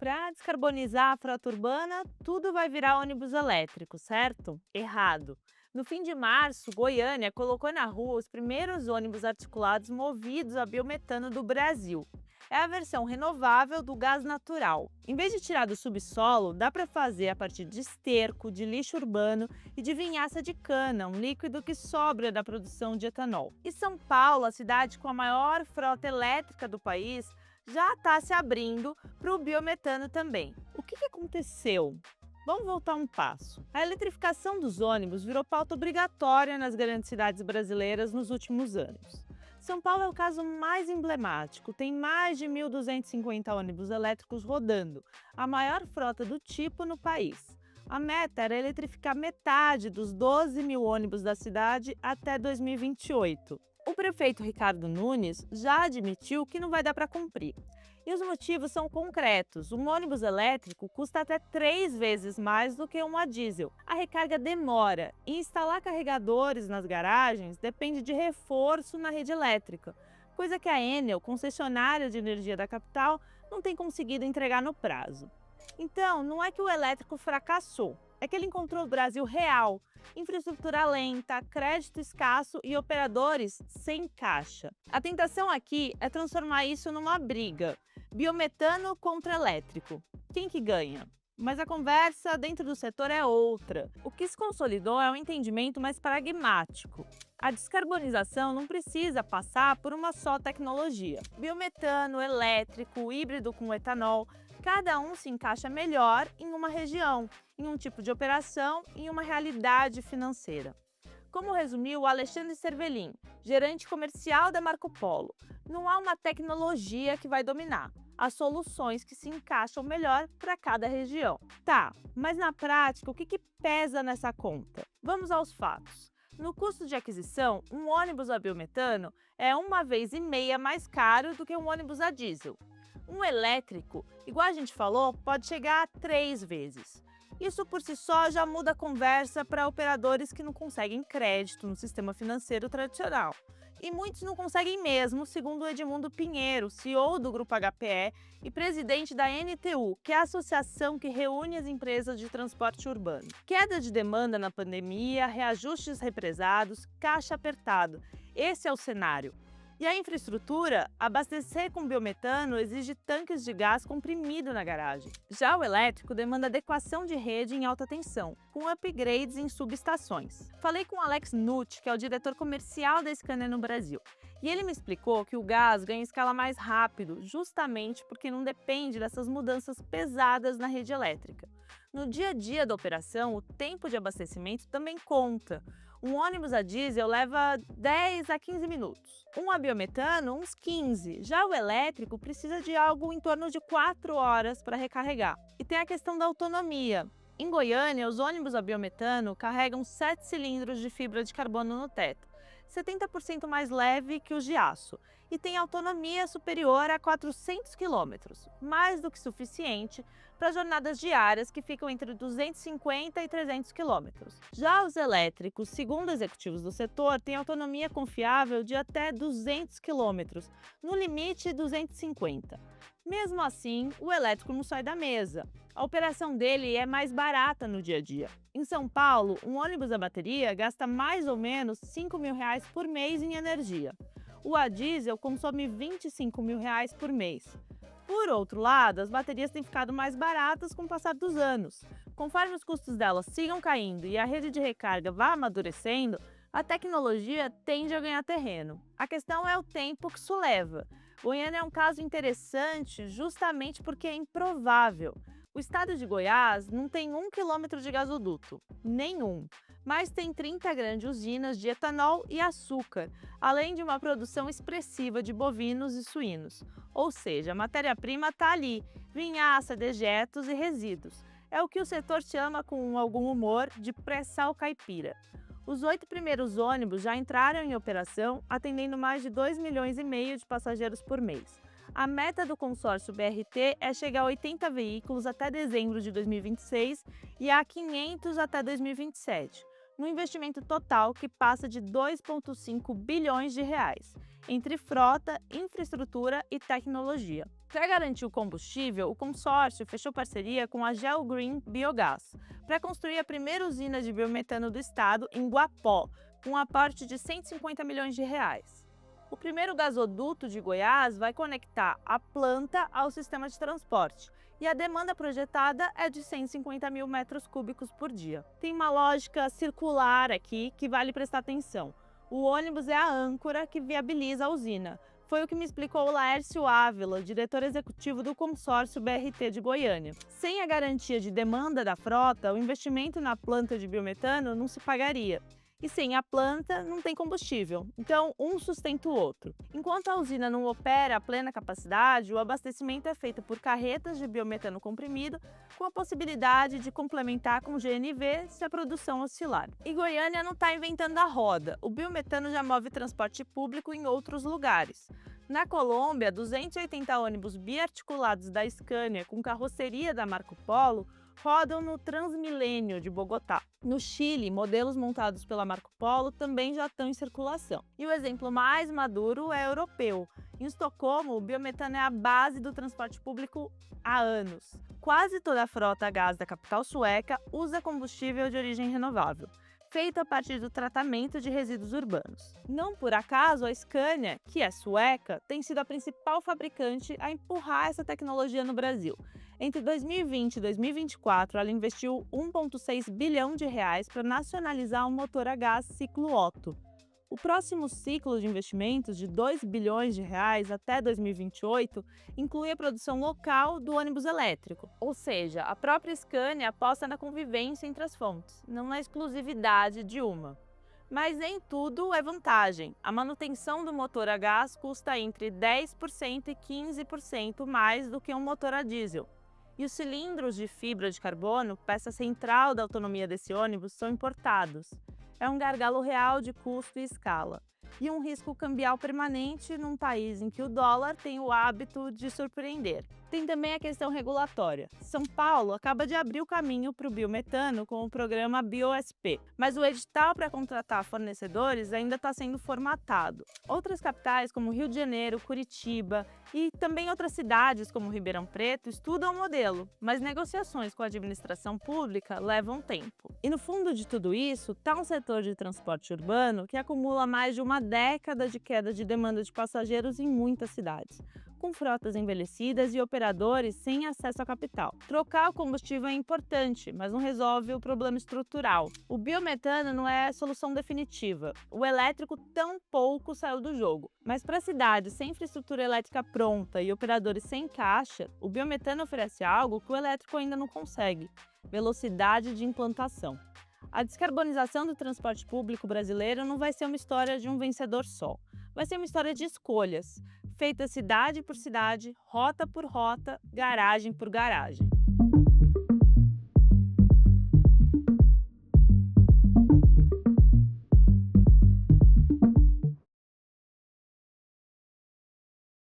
para descarbonizar a frota urbana, tudo vai virar ônibus elétrico, certo? Errado. No fim de março, Goiânia colocou na rua os primeiros ônibus articulados movidos a biometano do Brasil. É a versão renovável do gás natural. Em vez de tirar do subsolo, dá para fazer a partir de esterco, de lixo urbano e de vinhaça de cana, um líquido que sobra da produção de etanol. E São Paulo, a cidade com a maior frota elétrica do país, já está se abrindo para o biometano também. O que aconteceu? Vamos voltar um passo. A eletrificação dos ônibus virou pauta obrigatória nas grandes cidades brasileiras nos últimos anos. São Paulo é o caso mais emblemático, tem mais de 1.250 ônibus elétricos rodando, a maior frota do tipo no país. A meta era eletrificar metade dos 12 mil ônibus da cidade até 2028. O prefeito Ricardo Nunes já admitiu que não vai dar para cumprir. E os motivos são concretos. Um ônibus elétrico custa até 3 vezes mais do que um a diesel. A recarga demora e instalar carregadores nas garagens depende de reforço na rede elétrica, coisa que a Enel, concessionária de energia da capital, não tem conseguido entregar no prazo. Então, não é que o elétrico fracassou, é que ele encontrou o Brasil real, infraestrutura lenta, crédito escasso e operadores sem caixa. A tentação aqui é transformar isso numa briga, biometano contra elétrico. Quem que ganha? Mas a conversa dentro do setor é outra. O que se consolidou é um entendimento mais pragmático. A descarbonização não precisa passar por uma só tecnologia. Biometano, elétrico, híbrido com etanol, cada um se encaixa melhor em uma região, em um tipo de operação e em uma realidade financeira. Como resumiu o Alexandre Cervelin, gerente comercial da Marco Polo, não há uma tecnologia que vai dominar. Há soluções que se encaixam melhor para cada região. Tá, mas na prática, o que pesa nessa conta? Vamos aos fatos. No custo de aquisição, um ônibus a biometano é 1,5 vezes mais caro do que um ônibus a diesel. Um elétrico, igual a gente falou, pode chegar a 3 vezes. Isso por si só já muda a conversa para operadores que não conseguem crédito no sistema financeiro tradicional. E muitos não conseguem mesmo, segundo o Edmundo Pinheiro, CEO do Grupo HPE e presidente da NTU, que é a associação que reúne as empresas de transporte urbano. Queda de demanda na pandemia, reajustes represados, caixa apertado. Esse é o cenário. E a infraestrutura, abastecer com biometano exige tanques de gás comprimido na garagem. Já o elétrico demanda adequação de rede em alta tensão, com upgrades em subestações. Falei com Alex Nutt, que é o diretor comercial da Scania no Brasil, e ele me explicou que o gás ganha escala mais rápido, justamente porque não depende dessas mudanças pesadas na rede elétrica. No dia a dia da operação, o tempo de abastecimento também conta. Um ônibus a diesel leva 10 a 15 minutos. Um a biometano, uns 15. Já o elétrico precisa de algo em torno de 4 horas para recarregar. E tem a questão da autonomia. Em Goiânia, os ônibus a biometano carregam 7 cilindros de fibra de carbono no teto, 70% mais leve que os de aço, e tem autonomia superior a 400 quilômetros, mais do que suficiente para jornadas diárias que ficam entre 250 e 300 quilômetros. Já os elétricos, segundo executivos do setor, têm autonomia confiável de até 200 quilômetros, no limite 250. Mesmo assim, o elétrico não sai da mesa. A operação dele é mais barata no dia a dia. Em São Paulo, um ônibus a bateria gasta mais ou menos R$ 5.000 por mês em energia. O a diesel consome R$ 25.000 por mês. Por outro lado, as baterias têm ficado mais baratas com o passar dos anos. Conforme os custos delas sigam caindo e a rede de recarga vá amadurecendo, a tecnologia tende a ganhar terreno. A questão é o tempo que isso leva. Goiânia é um caso interessante justamente porque é improvável. O estado de Goiás não tem 1 quilômetro de gasoduto, nenhum, mas tem 30 grandes usinas de etanol e açúcar, além de uma produção expressiva de bovinos e suínos. Ou seja, a matéria-prima está ali, vinhaça, dejetos e resíduos. É o que o setor chama, com algum humor, de pré-sal caipira. Os 8 primeiros ônibus já entraram em operação, atendendo mais de 2,5 milhões de passageiros por mês. A meta do consórcio BRT é chegar a 80 veículos até dezembro de 2026 e a 500 até 2027, num investimento total que passa de 2,5 bilhões de reais. entre frota, infraestrutura e tecnologia. Para garantir o combustível, o consórcio fechou parceria com a Geogreen Biogás para construir a primeira usina de biometano do estado em Guapó, com um aporte de 150 milhões de reais. O primeiro gasoduto de Goiás vai conectar a planta ao sistema de transporte e a demanda projetada é de 150 mil metros cúbicos por dia. Tem uma lógica circular aqui que vale prestar atenção. O ônibus é a âncora que viabiliza a usina. Foi o que me explicou o Laércio Ávila, diretor executivo do consórcio BRT de Goiânia. Sem a garantia de demanda da frota, o investimento na planta de biometano não se pagaria. E sem a planta, não tem combustível. Então, um sustenta o outro. Enquanto a usina não opera a plena capacidade, o abastecimento é feito por carretas de biometano comprimido, com a possibilidade de complementar com GNV se a produção oscilar. E Goiânia não está inventando a roda. O biometano já move transporte público em outros lugares. Na Colômbia, 280 ônibus biarticulados da Scania com carroceria da Marco Polo rodam no Transmilênio de Bogotá. No Chile, modelos montados pela Marco Polo também já estão em circulação. E o exemplo mais maduro é europeu. Em Estocolmo, o biometano é a base do transporte público há anos. Quase toda a frota a gás da capital sueca usa combustível de origem renovável, feito a partir do tratamento de resíduos urbanos. Não por acaso, a Scania, que é sueca, tem sido a principal fabricante a empurrar essa tecnologia no Brasil. Entre 2020 e 2024, ela investiu 1,6 bilhão de reais para nacionalizar o motor a gás ciclo Otto. O próximo ciclo de investimentos, de 2 bilhões de reais até 2028, inclui a produção local do ônibus elétrico. Ou seja, a própria Scania aposta na convivência entre as fontes, não na exclusividade de uma. Mas nem tudo é vantagem. A manutenção do motor a gás custa entre 10% e 15% mais do que um motor a diesel. E os cilindros de fibra de carbono, peça central da autonomia desse ônibus, são importados. É um gargalo real de custo e escala. E um risco cambial permanente num país em que o dólar tem o hábito de surpreender. Tem também a questão regulatória. São Paulo acaba de abrir o caminho para o biometano com o programa BioSP, mas o edital para contratar fornecedores ainda está sendo formatado. Outras capitais, como Rio de Janeiro, Curitiba e também outras cidades, como Ribeirão Preto, estudam o modelo, mas negociações com a administração pública levam tempo. E no fundo de tudo isso, está um setor de transporte urbano que acumula mais de uma década de queda de demanda de passageiros em muitas cidades, com frotas envelhecidas e operadores sem acesso a capital. Trocar o combustível é importante, mas não resolve o problema estrutural. O biometano não é a solução definitiva. O elétrico tampouco saiu do jogo. Mas para cidades sem infraestrutura elétrica pronta e operadores sem caixa, o biometano oferece algo que o elétrico ainda não consegue: velocidade de implantação. A descarbonização do transporte público brasileiro não vai ser uma história de um vencedor só. Vai ser uma história de escolhas, feita cidade por cidade, rota por rota, garagem por garagem.